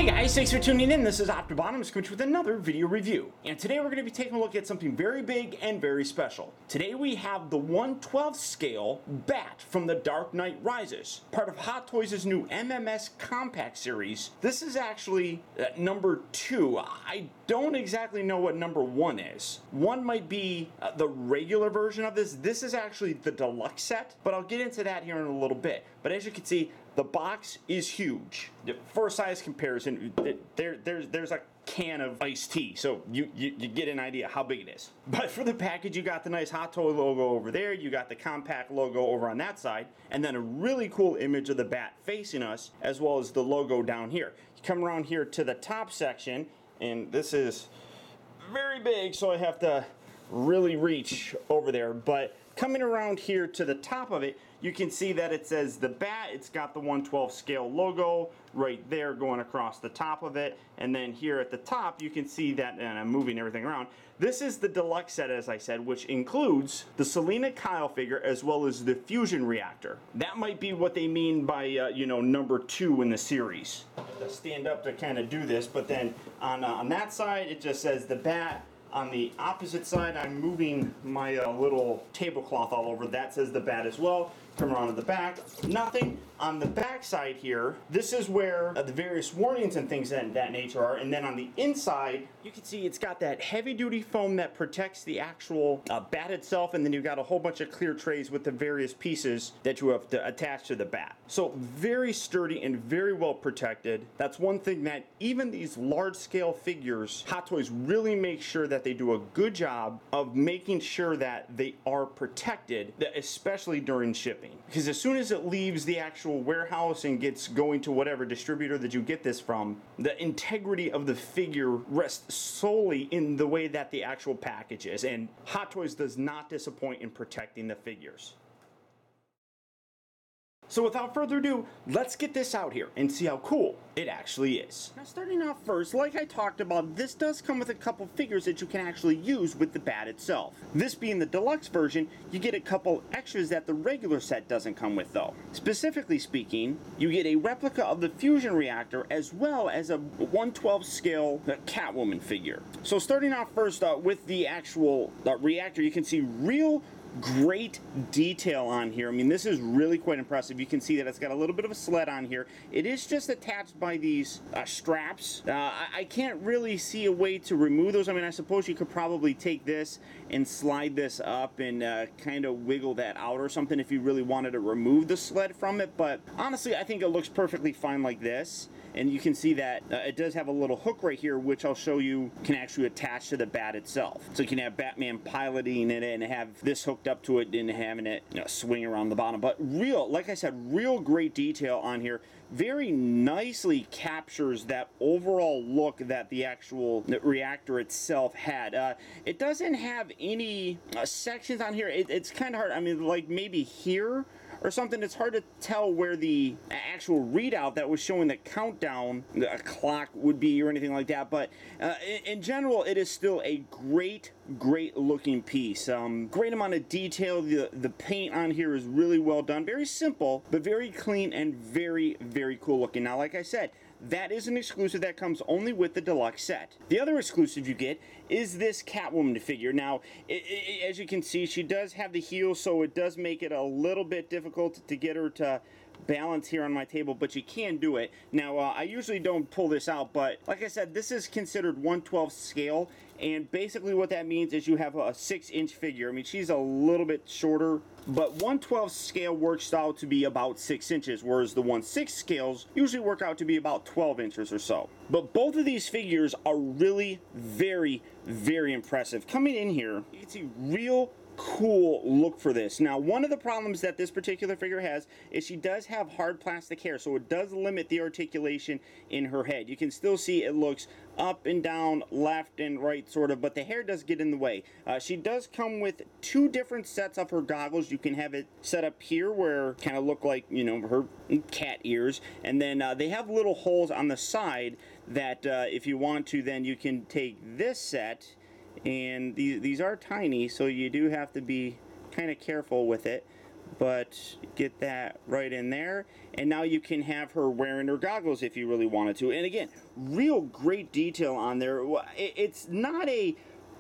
guys, thanks for tuning in. This is Optibotimus coming with another video review. And today we're going to be taking a look at something very big and very special. Today we have the 1/12 scale Bat from The Dark Knight Rises, part of Hot Toys' new MMS Compact series. This is actually number 2. I don't exactly know what number 1 is. 1 might be the regular version of this. This is actually the deluxe set, but I'll get into that here in a little bit. But as you can see, the box is huge. For a size comparison, there's a can of iced tea, so you get an idea how big it is. But for the package, you got the nice Hot Toy logo over there, you got the compact logo over on that side, and then a really cool image of the bat facing us, as well as the logo down here. You come around here to the top section, and this is very big, so I have to really reach over there, but coming around here to the top of it, you can see that it says the bat. It's got the 1/12 scale logo right there going across the top of it, and then here at the top you can see that, and I'm moving everything around, this is the deluxe set, as I said, which includes the Selena Kyle figure as well as the fusion reactor. That might be what they mean by number 2 in the series. I have to stand up to kind of do this, but then on that side it just says the bat. On the opposite side, I'm moving my little tablecloth all over. That says the bat as well. Come around to the back, nothing. On the back side here, this is where the various warnings and things that nature are. And then on the inside, you can see it's got that heavy duty foam that protects the actual bat itself. And then you've got a whole bunch of clear trays with the various pieces that you have to attach to the bat. So very sturdy and very well protected. That's one thing that even these large scale figures, Hot Toys really make sure that they do a good job of making sure that they are protected, especially during shipping. Because as soon as it leaves the actual warehouse and gets going to whatever distributor that you get this from, the integrity of the figure rests solely in the way that the actual package is. And Hot Toys does not disappoint in protecting the figures. So without further ado, let's get this out here and see how cool it actually is. Now starting off first, like I talked about, this does come with a couple figures that you can actually use with the bat itself. This being the deluxe version, you get a couple extras that the regular set doesn't come with though. Specifically speaking, you get a replica of the fusion reactor as well as a 1/12 scale Catwoman figure. So starting off first with the actual reactor, you can see real great detail on here. I mean, this is really quite impressive. You can see that it's got a little bit of a sled on here. It is just attached by these straps. I can't really see a way to remove those. I mean, I suppose you could probably take this and slide this up and kind of wiggle that out or something if you really wanted to remove the sled from it, but honestly I think it looks perfectly fine like this. And you can see that it does have a little hook right here, which I'll show you can actually attach to the bat itself. So you can have Batman piloting it and have this hooked up to it and having it swing around the bottom. But like I said, real great detail on here. Very nicely captures that overall look that the actual reactor itself had. It doesn't have any sections on here. It's kind of hard. I mean, like maybe here or something. It's hard to tell where the actual readout that was showing the countdown clock would be or anything like that, but in general it is still a great looking piece. Great amount of detail. The paint on here is really well done. Very simple but very clean and very cool looking. Now like I said, that is an exclusive that comes only with the deluxe set. The other exclusive you get is this Catwoman figure. Now, as you can see, she does have the heels, so it does make it a little bit difficult to get her to balance here on my table, but you can do it. Now, I usually don't pull this out, but like I said, this is considered 1/12 scale, and basically what that means is you have a 6-inch figure. I mean, she's a little bit shorter, but 1/12 scale works out to be about 6 inches, whereas the 1/6 scales usually work out to be about 12 inches or so. But both of these figures are really very impressive. Coming in here, you can see real cool look for this. Now, one of the problems that this particular figure has is she does have hard plastic hair, so it does limit the articulation in her head. You can still see it looks up and down, left and right sort of, but the hair does get in the way. She does come with 2 different sets of her goggles. You can have it set up here where kind of look like, her cat ears, and then they have little holes on the side that if you want to, then you can take this set, and these are tiny, so you do have to be kind of careful with it. but get that right in there, and now you can have her wearing her goggles if you really wanted to. And again, real great detail on there. It's not a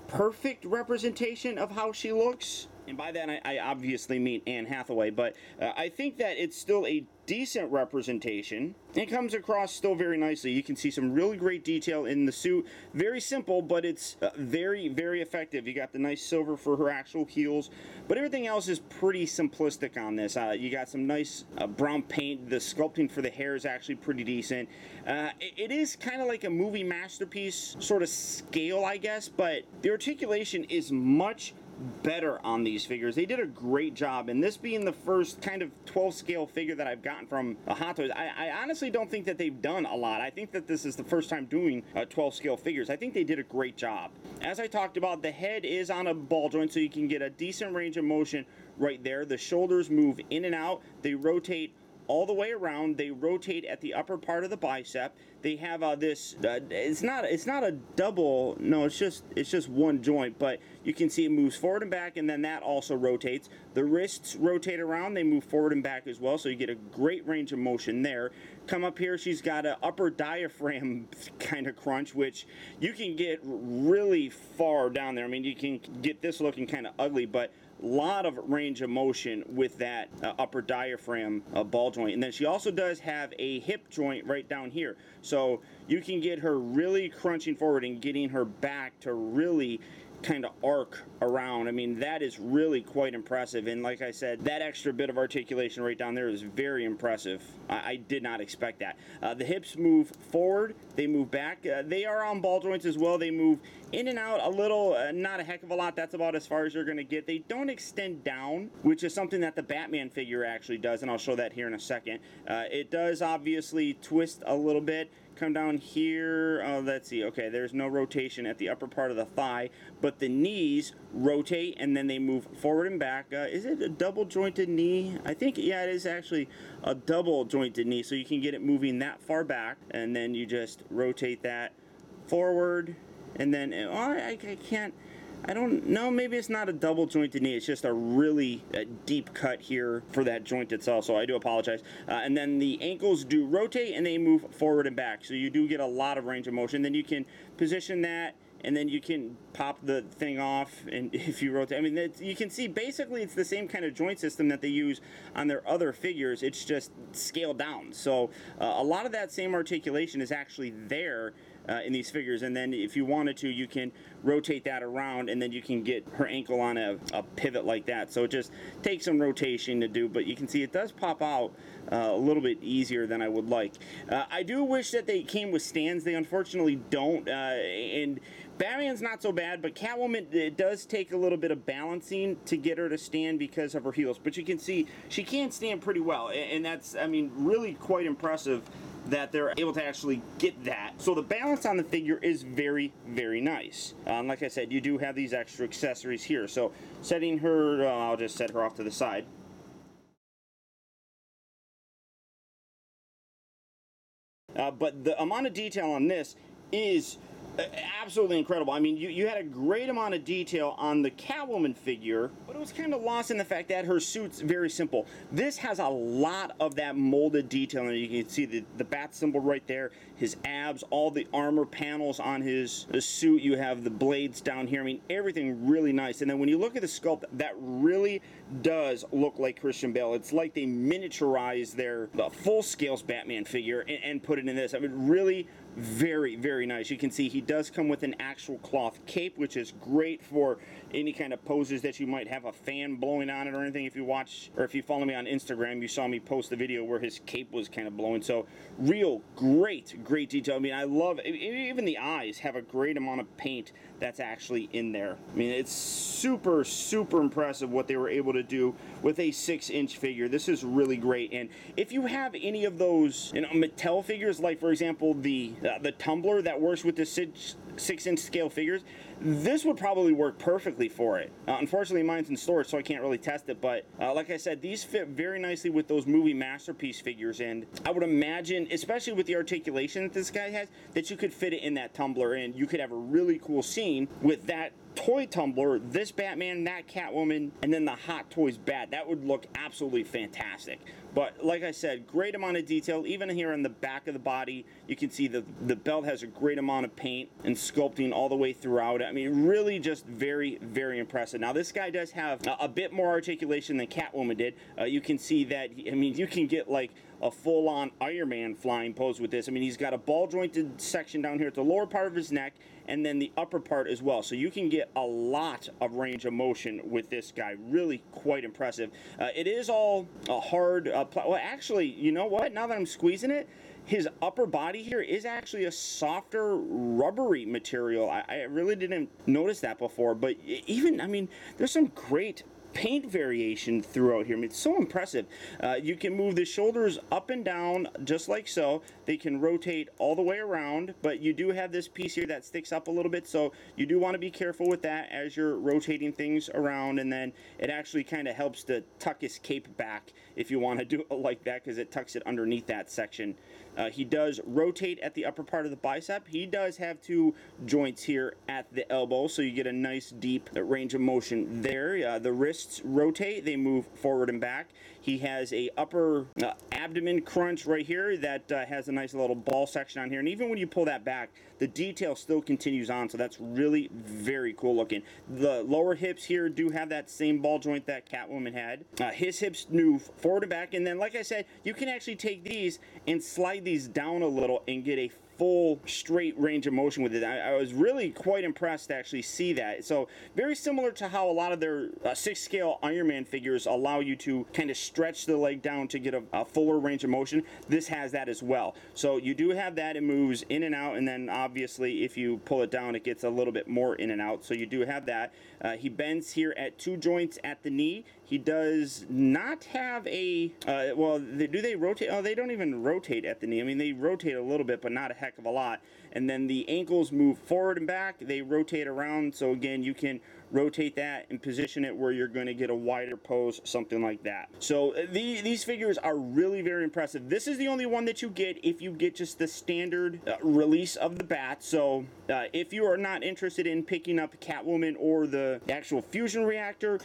perfect representation of how she looks, and by that I obviously mean Anne Hathaway, but I think that it's still a decent representation. It comes across still very nicely. You can see some really great detail in the suit. Very simple, but it's very, very effective. You got the nice silver for her actual heels, but everything else is pretty simplistic on this. You got some nice brown paint. The sculpting for the hair is actually pretty decent. It is kind of like a movie masterpiece sort of scale, I guess, but the articulation is much better on these figures. They did a great job, and this being the first kind of 12 scale figure that I've gotten from Hot Toys, I honestly don't think that they've done a lot. I think that this is the first time doing 12 scale figures. I think they did a great job. As I talked about, the head is on a ball joint, so you can get a decent range of motion right there. The shoulders move in and out. They rotate all the way around. They rotate at the upper part of the bicep. They have this. It's not a double. No, it's just one joint. But you can see it moves forward and back, and then that also rotates. The wrists rotate around. They move forward and back as well. So you get a great range of motion there. Come up here, she's got an upper diaphragm kind of crunch, which you can get really far down there. I mean, you can get this looking kind of ugly, but lot of range of motion with that upper diaphragm ball joint. And then she also does have a hip joint right down here, so you can get her really crunching forward and getting her back to really kind of arc around. I mean, that is really quite impressive, and like I said, that extra bit of articulation right down there is very impressive. I did not expect that. The hips move forward, they move back. They are on ball joints as well. They move in and out a little, not a heck of a lot. That's about as far as you're going to get. They don't extend down, which is something that the Batman figure actually does, and I'll show that here in a second. It does obviously twist a little bit. Come down here, let's see, okay, there's no rotation at the upper part of the thigh, but the knees rotate and then they move forward and back. Is it a double jointed knee? I think, yeah, it is actually a double jointed knee, so you can get it moving that far back, and then you just rotate that forward, and then, oh, I can't, I don't know, maybe it's not a double jointed knee, it's just a really deep cut here for that joint itself, so I do apologize. And then the ankles do rotate and they move forward and back, so you do get a lot of range of motion. Then you can position that, and then you can pop the thing off, and if you rotate, I mean, you can see basically it's the same kind of joint system that they use on their other figures, it's just scaled down. So a lot of that same articulation is actually there in these figures, and then if you wanted to, you can rotate that around, and then you can get her ankle on a pivot like that. So it just takes some rotation to do, but you can see it does pop out a little bit easier than I would like. I do wish that they came with stands. They unfortunately don't, and Batman's not so bad, but Catwoman, it does take a little bit of balancing to get her to stand because of her heels, but you can see she can stand pretty well, and that's, I mean, really quite impressive that they're able to actually get that. So the balance on the figure is very, very nice. Like I said, you do have these extra accessories here. So setting her, I'll just set her off to the side. But the amount of detail on this is absolutely incredible. I mean, you had a great amount of detail on the Catwoman figure, but it was kind of lost in the fact that her suit's very simple. This has a lot of that molded detail, and you can see the bat symbol right there, his abs, all the armor panels on his suit. You have the blades down here. I mean, everything really nice. And then when you look at the sculpt, that really does look like Christian Bale. It's like they miniaturized their full-scale Batman figure and put it in this. I mean, really very, very nice. You can see he does come with an actual cloth cape, which is great for any kind of poses that you might have a fan blowing on it or anything. If you watch, or if you follow me on Instagram, you saw me post the video where his cape was kind of blowing. So real great detail. I mean, I love, even the eyes have a great amount of paint that's actually in there. I mean, it's super, super impressive what they were able to do with a 6-inch figure. This is really great. And if you have any of those, Mattel figures, like for example the tumbler that works with the Sid 6-inch scale figures, this would probably work perfectly for it. Unfortunately, mine's in storage, so I can't really test it, but like I said, these fit very nicely with those movie masterpiece figures, and I would imagine, especially with the articulation that this guy has, that you could fit it in that tumbler, and you could have a really cool scene with that toy tumbler, this Batman, that Catwoman, and then the Hot Toys bat. That would look absolutely fantastic. But like I said, great amount of detail. Even here on the back of the body, you can see the belt has a great amount of paint and sculpting all the way throughout. I mean, really just very, very impressive. Now, this guy does have a bit more articulation than Catwoman did. You can see that, I mean, you can get like a full-on Iron Man flying pose with this. I mean, he's got a ball-jointed section down here at the lower part of his neck, and then the upper part as well. So you can get a lot of range of motion with this guy. Really quite impressive. It is all a hard, well, actually, you know what? Now that I'm squeezing it, his upper body here is actually a softer, rubbery material. I really didn't notice that before, but even, I mean, there's some great paint variation throughout here. I mean, it's so impressive. You can move the shoulders up and down just like so. They can rotate all the way around, but you do have this piece here that sticks up a little bit, so you do want to be careful with that as you're rotating things around, and then it actually kind of helps to tuck his cape back if you want to do it like that, because it tucks it underneath that section. He does rotate at the upper part of the bicep. He does have two joints here at the elbow, so you get a nice deep range of motion there. The wrists rotate, they move forward and back. He has a upper abdomen crunch right here that has a nice little ball section on here, and even when you pull that back, the detail still continues on, so that's really very cool looking. The lower hips here do have that same ball joint that Catwoman had. His hips move forward and back, and then like I said, you can actually take these and slide these down a little and get a full straight range of motion with it. I was really quite impressed to actually see that. So very similar to how a lot of their 6-scale Iron Man figures allow you to kind of stretch the leg down to get a fuller range of motion. This has that as well. So you do have that. It moves in and out, and then obviously if you pull it down, it gets a little bit more in and out. So you do have that. He bends here at 2 joints at the knee. He does not have a, well, do they rotate? Oh, they don't even rotate at the knee. I mean, they rotate a little bit, but not a heck of a lot. And then the ankles move forward and back. They rotate around. So again, you can rotate that and position it where you're going to get a wider pose, something like that. So these figures are really very impressive. This is the only one that you get if you get just the standard release of the bat. So if you are not interested in picking up Catwoman or the actual fusion reactor,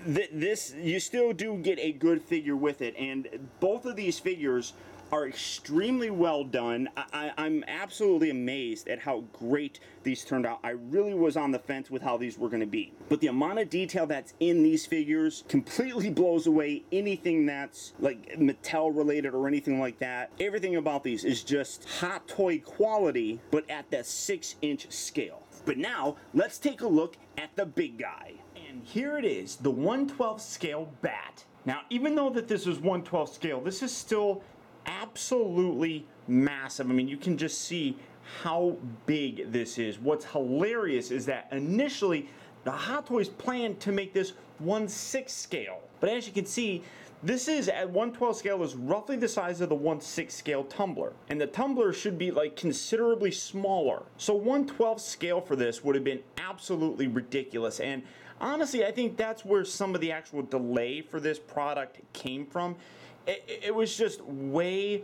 this you still do get a good figure with it. And both of these figures are extremely well done. I'm absolutely amazed at how great these turned out. I really was on the fence with how these were going to be. But the amount of detail that's in these figures completely blows away anything that's like Mattel related or anything like that. Everything about these is just hot toy quality, but at that 6-inch scale. But now, let's take a look at the big guy. And here it is, the 1/12 scale bat. Now, even though that this is 1/12 scale, this is still absolutely massive. I mean, you can just see how big this is. What's hilarious is that initially the Hot Toys planned to make this 1/6 scale, but as you can see, this is at 1/12 scale is roughly the size of the 1/6 scale tumbler, and the tumbler should be like considerably smaller. So 1/12 scale for this would have been absolutely ridiculous, and honestly, I think that's where some of the actual delay for this product came from. It was just way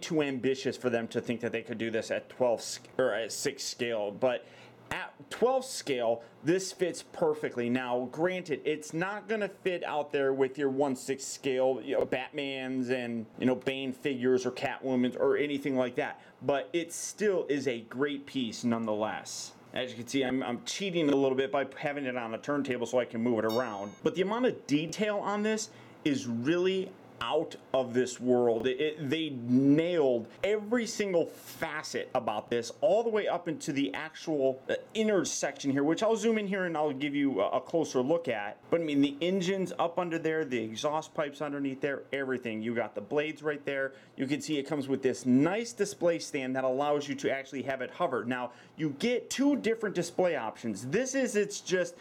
too ambitious for them to think that they could do this at 12 or at 6 scale, but at 12 scale, this fits perfectly. Now, granted, it's not going to fit out there with your 1/6 scale, you know, Batmans and, you know, Bane figures or Catwoman's or anything like that, but it still is a great piece nonetheless. As you can see, I'm cheating a little bit by having it on a turntable so I can move it around, but the amount of detail on this is really out of this world. They nailed every single facet about this, all the way up into the actual inner section here, which I'll zoom in here and I'll give you a closer look at. But I mean, the engine's up under there, the exhaust pipes underneath there, everything. You got the blades right there. You can see it comes with this nice display stand that allows you to actually have it hover. Now, you get 2 different display options. This is its just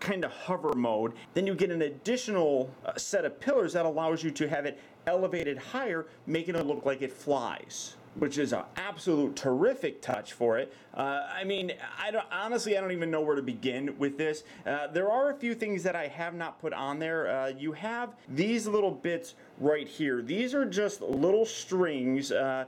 kind of hover mode. Then you get an additional set of pillars that allows you to have it elevated higher, making it look like it flies. which is an absolute terrific touch for it. I mean, honestly, I don't even know where to begin with this. There are a few things that I have not put on there. You have these little bits right here. These are just little strings, and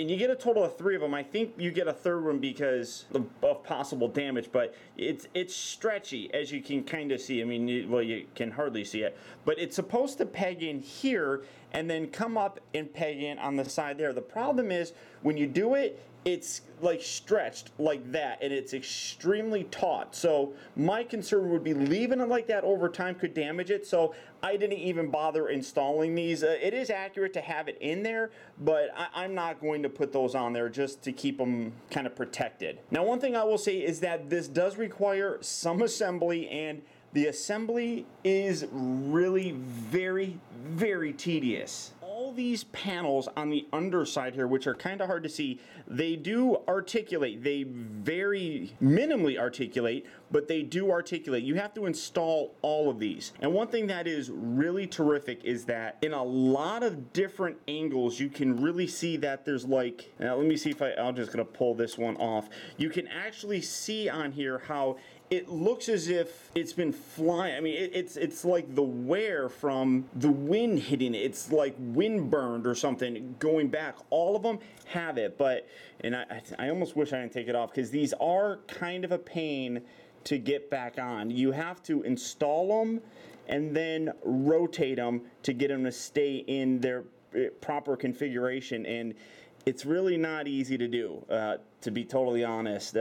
you get a total of 3 of them. I think you get a third one because of possible damage, but it's stretchy, as you can kind of see. I mean, you can hardly see it, but it's supposed to peg in here and then come up and peg in on the side there. The problem is when you do it, it's like stretched like that, and it's extremely taut. So my concern would be leaving it like that over time could damage it. So I didn't even bother installing these. It is accurate to have it in there, but I'm not going to put those on there just to keep them kind of protected. Now, one thing I will say is that this does require some assembly, and the assembly is really very, very tedious. All these panels on the underside here, which are kind of hard to see, they do articulate. They very minimally articulate, but they do articulate. You have to install all of these. And one thing that is really terrific is that in a lot of different angles, you can really see that there's like, now let me see if I'm just gonna pull this one off. You can actually see on here how it looks as if it's been flying. I mean, it's like the wear from the wind hitting it. It's like wind burned or something going back. All of them have it, but, and I almost wish I didn't take it off because these are kind of a pain to get back on. You have to install them and then rotate them to get them to stay in their proper configuration, and it's really not easy to do, to be totally honest.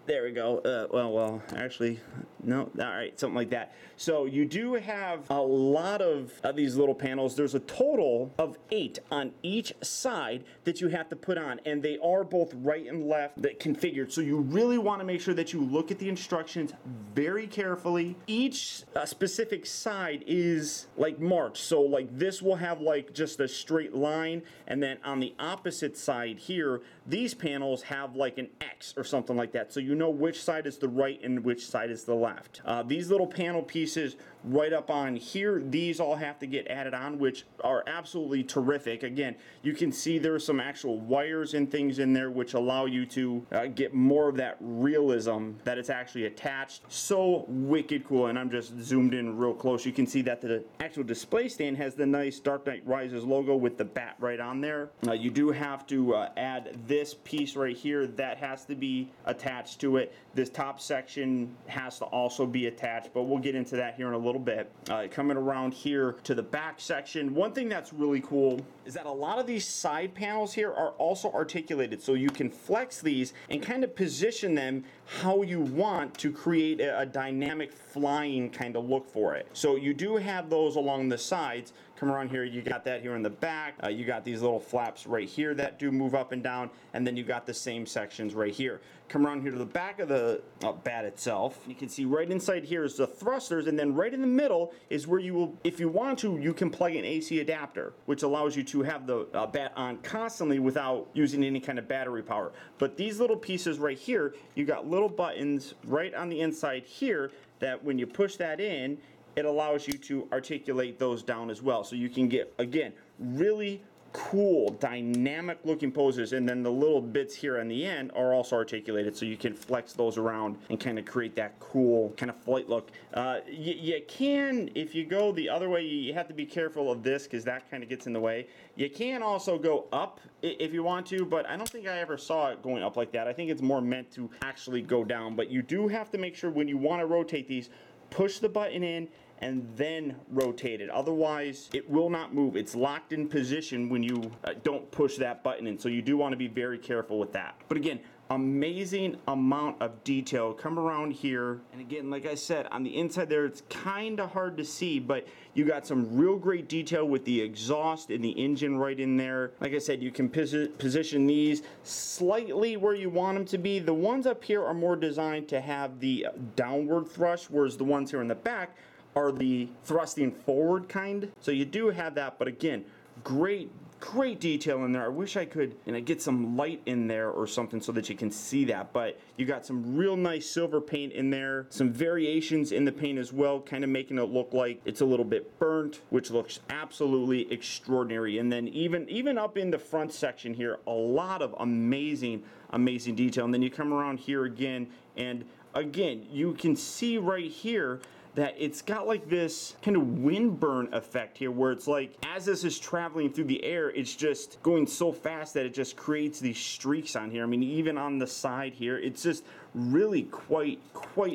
There we go. Well, actually, no. All right, something like that. So you do have a lot of these little panels. There's a total of 8 on each side that you have to put on, and they are both right and left that configured. So you really want to make sure that you look at the instructions very carefully. Each specific side is like marked. So like this will have like just a straight line, and then on the opposite side here, these panels have like an X or something like that. So you know which side is the right and which side is the left. These little panel pieces right up on here, these all have to get added on, which are absolutely terrific. Again, you can see there's some actual wires and things in there which allow you to get more of that realism that it's actually attached. So wicked cool, and I'm just zoomed in real close. You can see that the actual display stand has the nice Dark Knight Rises logo with the bat right on there. You do have to add this piece right here that has to be attached to it. This top section has to also be attached, but we'll get into that here in a little bit. Coming around here to the back section, one thing that's really cool is that a lot of these side panels here are also articulated, so you can flex these and kind of position them how you want to create a dynamic flying kind of look for it. So you do have those along the sides. Come around here, you got that here in the back. You got these little flaps right here that do move up and down, and then you got the same sections right here. Come around here to the back of the bat itself. You can see right inside here is the thrusters, and then right in the middle is where you will, if you want to, you can plug an AC adapter, which allows you to have the bat on constantly without using any kind of battery power. But these little pieces right here, you got little buttons right on the inside here that when you push that in, it allows you to articulate those down as well. So you can get, again, really cool, dynamic looking poses, and then the little bits here on the end are also articulated, so you can flex those around and kind of create that cool kind of flight look. You can, if you go the other way, you have to be careful of this because that kind of gets in the way. You can also go up if you want to, but I don't think I ever saw it going up like that. I think it's more meant to actually go down, but you do have to make sure when you want to rotate these, push the button in and then rotate it. Otherwise, it will not move. It's locked in position when you don't push that button in. So you do want to be very careful with that. But again, amazing amount of detail. Come around here, and again, like I said, on the inside there, it's kind of hard to see, but you got some real great detail with the exhaust and the engine right in there. Like I said, you can position these slightly where you want them to be. The ones up here are more designed to have the downward thrust, whereas the ones here in the back are the thrusting forward kind. So you do have that, but again, great great detail in there. I wish I could, get some light in there or something so that you can see that, but you got some real nice silver paint in there, some variations in the paint as well, kind of making it look like it's a little bit burnt, which looks absolutely extraordinary. And then even up in the front section here, a lot of amazing detail. And then you come around here again, and again, you can see right here that it's got like this kind of wind burn effect here, where it's like as this is traveling through the air, it's just going so fast that it just creates these streaks on here. I mean, even on the side here, it's just really quite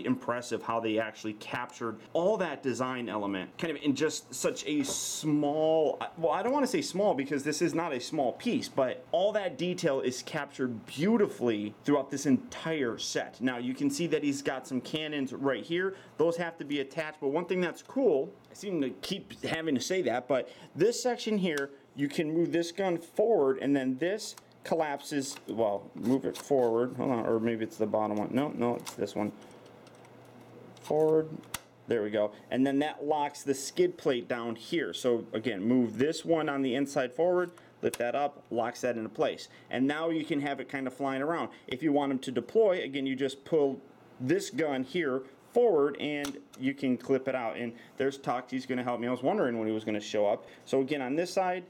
impressive how they actually captured all that design element kind of in just such a small, well, I don't want to say small because this is not a small piece, but all that detail is captured beautifully throughout this entire set. Now you can see that he's got some cannons right here. Those have to be attached, but one thing that's cool, I seem to keep having to say that, but this section here, you can move this gun forward, and then this collapses, well, move it forward, hold on, or maybe it's the bottom one, no, it's this one, forward, there we go, and then that locks the skid plate down here. So again, move this one on the inside forward, lift that up, locks that into place, and now you can have it kind of flying around. If you want them to deploy, again, you just pull this gun here forward and you can clip it out. And there's Tux, he's going to help me. I was wondering when he was going to show up. So again, on this side,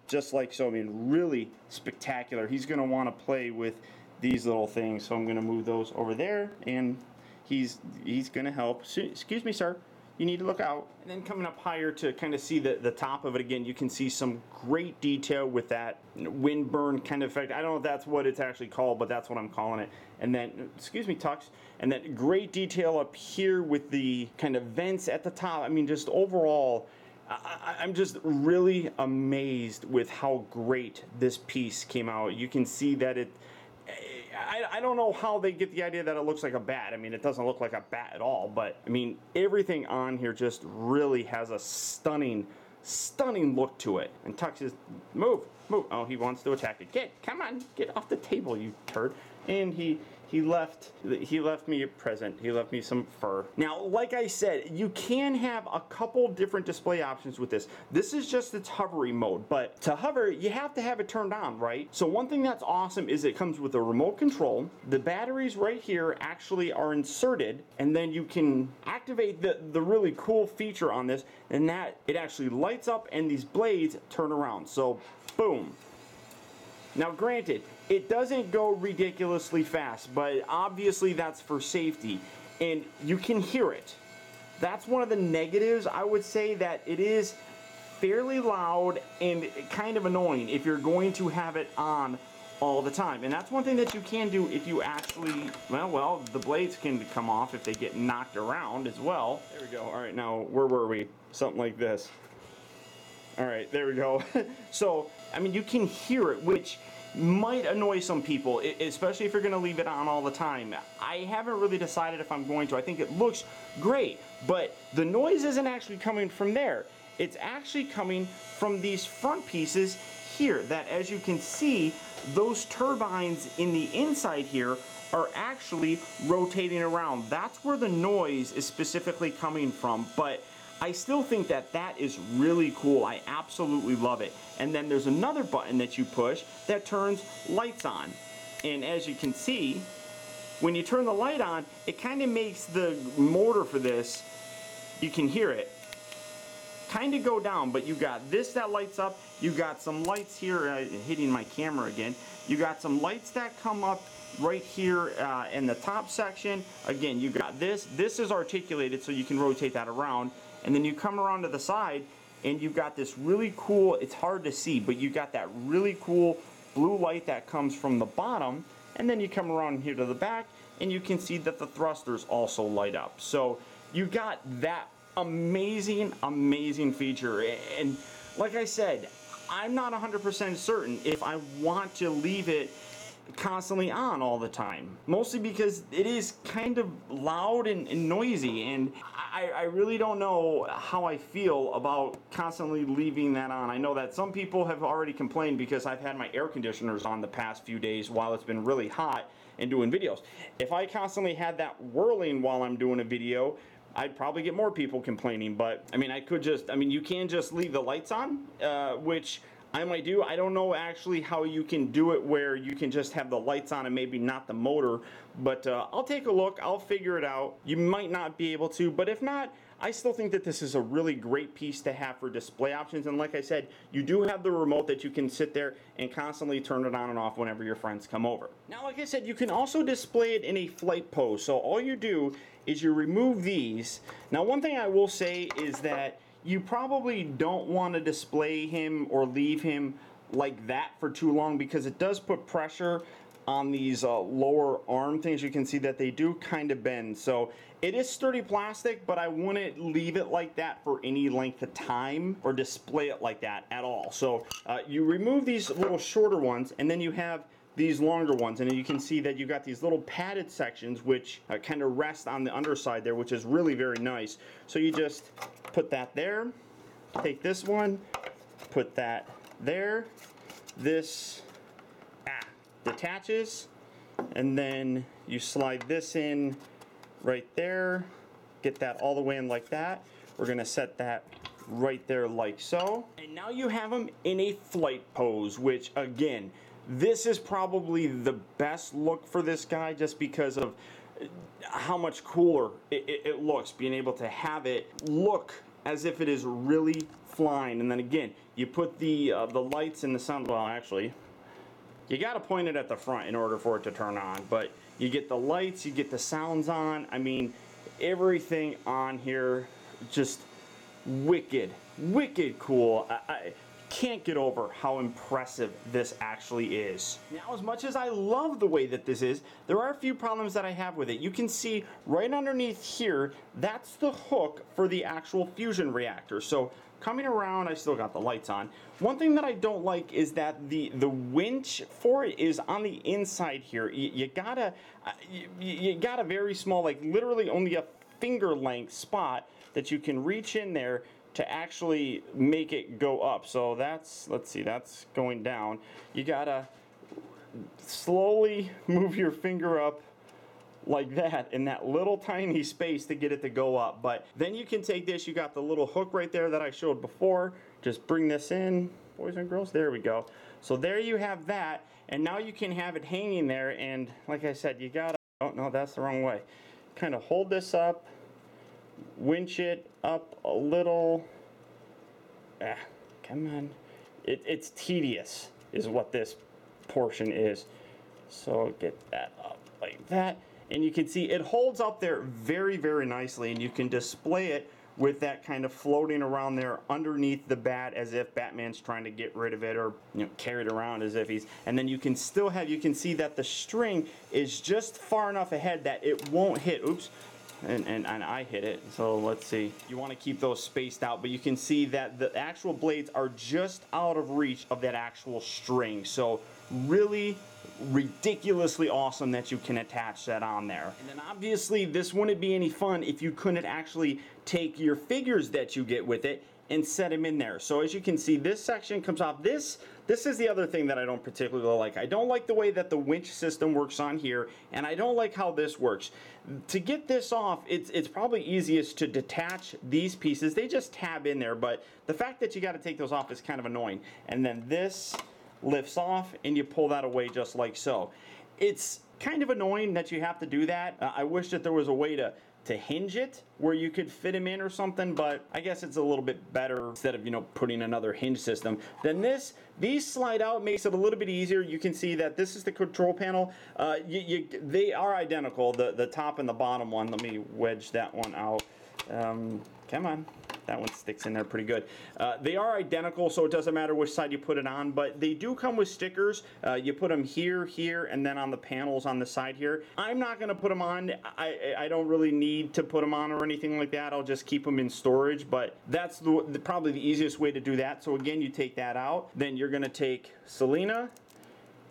just like so, I mean, really spectacular. He's going to want to play with these little things, so I'm going to move those over there, and he's going to help. Excuse me, sir, you need to look out. And then coming up higher to kind of see the top of it again, you can see some great detail with that wind burn kind of effect. I don't know if that's what it's actually called, but that's what I'm calling it. And then, excuse me, Tux, and then great detail up here with the kind of vents at the top. I mean, just overall, I'm just really amazed with how great this piece came out. You can see that I don't know how they get the idea that it looks like a bat. I mean, it doesn't look like a bat at all, but I mean, everything on here just really has a stunning look to it. And Tux is, move. Oh, he wants to attack it. Come on, get off the table, you turd. And he left me a present. He left me some fur. Now, like I said, you can have a couple different display options with this. This is just its hovering mode, but to hover, you have to have it turned on, right? So one thing that's awesome is it comes with a remote control. The batteries right here actually are inserted, and then you can activate the really cool feature on this, and that it actually lights up and these blades turn around. So, boom. Now granted, it doesn't go ridiculously fast, but obviously that's for safety, and you can hear it. That's one of the negatives, I would say, that it is fairly loud and kind of annoying if you're going to have it on all the time. And that's one thing that you can do if you actually, well, the blades can come off if they get knocked around as well. There we go. All right, now where were we? Something like this. All right, there we go. So, I mean, you can hear it, which might annoy some people, especially if you're going to leave it on all the time. I haven't really decided if I'm going to. I think it looks great, but the noise isn't actually coming from there. It's actually coming from these front pieces here that, as you can see, those turbines in the inside here are actually rotating around. That's where the noise is specifically coming from, but I still think that that is really cool. I absolutely love it. And then there's another button that you push that turns lights on. And as you can see, when you turn the light on, it kind of makes the motor for this, you can hear it, kind of go down. But you got this that lights up. You got some lights here, hitting my camera again. You got some lights that come up right here in the top section. Again, you got this. This is articulated so you can rotate that around. And then you come around to the side and you've got this really cool, it's hard to see, but you got that really cool blue light that comes from the bottom. And then you come around here to the back and you can see that the thrusters also light up. So you got that amazing feature. And like I said, I'm not 100% certain if I want to leave it constantly on all the time, mostly because it is kind of loud and noisy, and I really don't know how I feel about constantly leaving that on. I know that some people have already complained because I've had my air conditioners on the past few days while it's been really hot and doing videos. If I constantly had that whirling while I'm doing a video, I'd probably get more people complaining. But I mean, you can just leave the lights on, which I might do. I don't know actually how you can do it where you can just have the lights on and maybe not the motor, but I'll take a look. I'll figure it out. You might not be able to, but if not, I still think that this is a really great piece to have for display options. And like I said, you do have the remote that you can sit there and constantly turn it on and off whenever your friends come over. Now, like I said, you can also display it in a flight pose. So all you do is you remove these. Now, one thing I will say is that you probably don't want to display him or leave him like that for too long, because it does put pressure on these lower arm things. You can see that they do kind of bend. So it is sturdy plastic, but I wouldn't leave it like that for any length of time or display it like that at all. So you remove these little shorter ones, and then you have these longer ones, and you can see that you got these little padded sections which kind of rest on the underside there, which is really very nice. So you just put that there, take this one, put that there, this detaches, and then you slide this in right there, get that all the way in like that. We're gonna set that right there like so, and now you have them in a flight pose, which again, this is probably the best look for this guy just because of how much cooler it looks, being able to have it look as if it is really flying. And then again, you put the lights and the sound, well actually, you got to point it at the front in order for it to turn on, but you get the lights, you get the sounds on. I mean, everything on here just wicked cool. I can't get over how impressive this actually is. Now, as much as I love the way that this is, there are a few problems that I have with it. You can see right underneath here, that's the hook for the actual fusion reactor. So coming around, I still got the lights on. One thing that I don't like is that the winch for it is on the inside here. You got a very small, like literally only a finger length spot that you can reach in there to actually make it go up. So that's, let's see, that's going down. You gotta slowly move your finger up like that in that little tiny space to get it to go up. But then you can take this, you got the little hook right there that I showed before, just bring this in, boys and girls, there we go. So there you have that, and now you can have it hanging there, and like I said, you gotta, oh no, that's the wrong way. Kind of hold this up, winch it up a little. Come on. It's tedious is what this portion is. So get that up like that. And you can see it holds up there very nicely, and you can display it with that kind of floating around there underneath the bat as if Batman's trying to get rid of it, or carry it around as if he's, and then you can still have, you can see that the string is just far enough ahead that it won't hit, oops, and I hit it. So let's see, you want to keep those spaced out, but you can see that the actual blades are just out of reach of that actual string. So really ridiculously awesome that you can attach that on there. And then obviously this wouldn't be any fun if you couldn't actually take your figures that you get with it and set them in there. So as you can see, this section comes off. This is the other thing that I don't particularly like. I don't like the way that the winch system works on here, and I don't like how this works. To get this off, it's probably easiest to detach these pieces. They just tab in there, but the fact that you got to take those off is kind of annoying. And then this lifts off, and you pull that away just like so. It's kind of annoying that you have to do that. I wish that there was a way to hinge it where you could fit them in or something, but I guess it's a little bit better instead of putting another hinge system. Then these slide out, makes it a little bit easier. You can see that this is the control panel. They are identical, the top and the bottom one. Let me wedge that one out. Come on. That one sticks in there pretty good. They are identical, so it doesn't matter which side you put it on, but they do come with stickers. You put them here, and then on the panels on the side here. I'm not going to put them on. I don't really need to put them on or anything like that. I'll just keep them in storage, but that's probably the easiest way to do that. So again, you take that out. Then you're going to take Selena.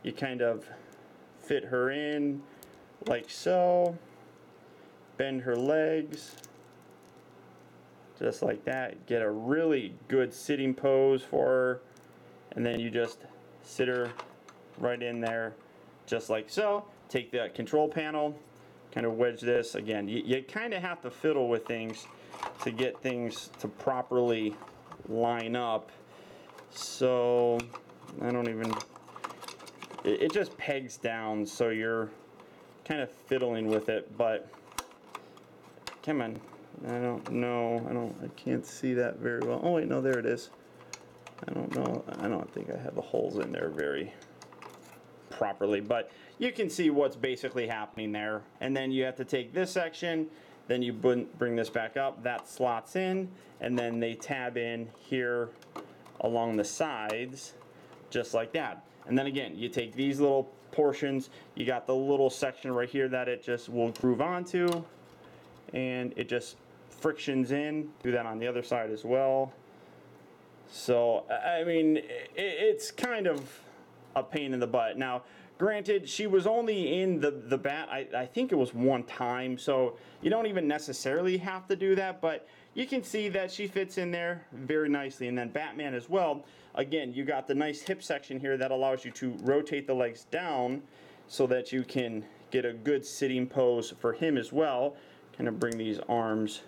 You kind of fit her in like so. Bend her legs. Just like that, get a really good sitting pose for her, and then you just sit her right in there, just like so. Take the control panel, kind of wedge this. Again, you kind of have to fiddle with things to get things to properly line up. So I don't even, it just pegs down, so you're kind of fiddling with it, but come on. I don't know. I can't see that very well. Oh wait, no, there it is. I don't know. I don't think I have the holes in there very properly, but you can see what's basically happening there. And then you have to take this section, then you bring this back up, that slots in, and then they tab in here along the sides, just like that. And then again, you take these little portions, you got the little section right here that it just will groove onto, and it just frictions in. Do that on the other side as well. So, I mean, it's kind of a pain in the butt. Now, granted, she was only in the bat, I think it was one time, so you don't even necessarily have to do that, but you can see that she fits in there very nicely. And then Batman as well, again, you got the nice hip section here that allows you to rotate the legs down so that you can get a good sitting pose for him as well. Kind of bring these arms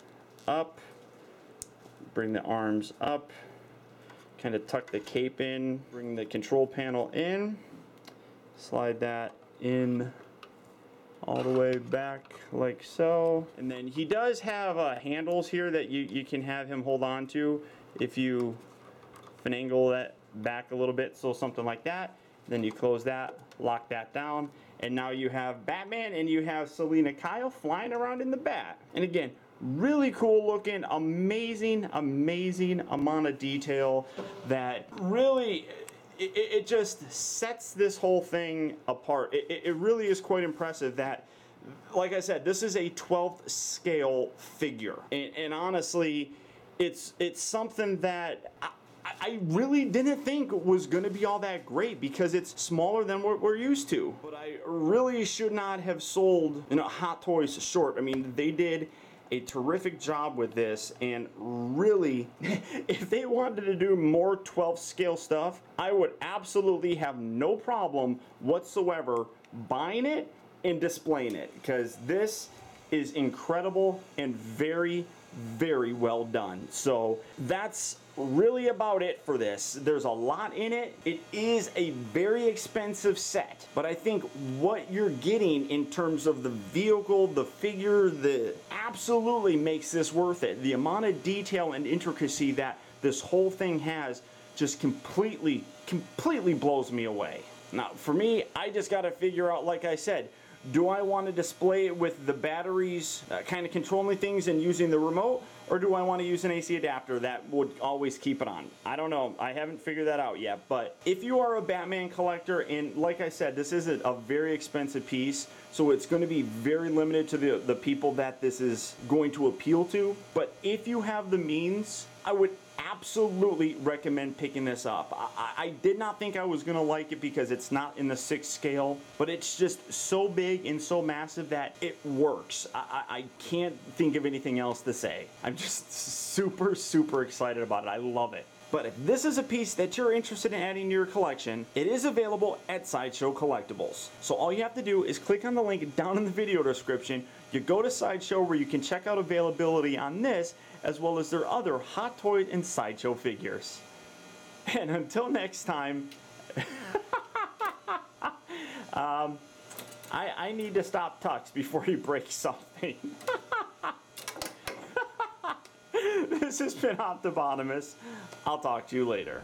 up, bring the arms up, kind of tuck the cape in, bring the control panel in, slide that in all the way back like so. And then he does have handles here that you can have him hold on to if you finagle that back a little bit, so something like that. Then you close that, lock that down, and now you have Batman and you have Selina Kyle flying around in the bat. And again, really cool looking, amazing amount of detail that really, it just sets this whole thing apart. It really is quite impressive that, like I said, this is a 12th scale figure. And honestly, it's something that I really didn't think was going to be all that great because it's smaller than what we're used to. But I really should not have sold, Hot Toys short. I mean, they did a terrific job with this, and really, if they wanted to do more 12th scale stuff, I would absolutely have no problem whatsoever buying it and displaying it, because this is incredible and very well done. So that's really about it for this. There's a lot in it. It is a very expensive set, but I think what you're getting in terms of the vehicle, the figure, absolutely makes this worth it. The amount of detail and intricacy that this whole thing has just completely blows me away. Now, for me, I just got to figure out, like I said, do I want to display it with the batteries kind of controlling things and using the remote, or do I want to use an AC adapter that would always keep it on? I don't know. I haven't figured that out yet. But if you are a Batman collector, and like I said, this is a very expensive piece, so it's going to be very limited to the people that this is going to appeal to. But if you have the means, I would absolutely recommend picking this up. I did not think I was going to like it because it's not in the 6th scale, but it's just so big and so massive that it works. I can't think of anything else to say. I'm just super excited about it. I love it. But if this is a piece that you're interested in adding to your collection, it is available at Sideshow Collectibles. So all you have to do is click on the link down in the video description. You go to Sideshow where you can check out availability on this, as well as their other Hot Toys and Sideshow figures. And until next time, I need to stop Tux before he breaks something. This has been Optibotimus. I'll talk to you later.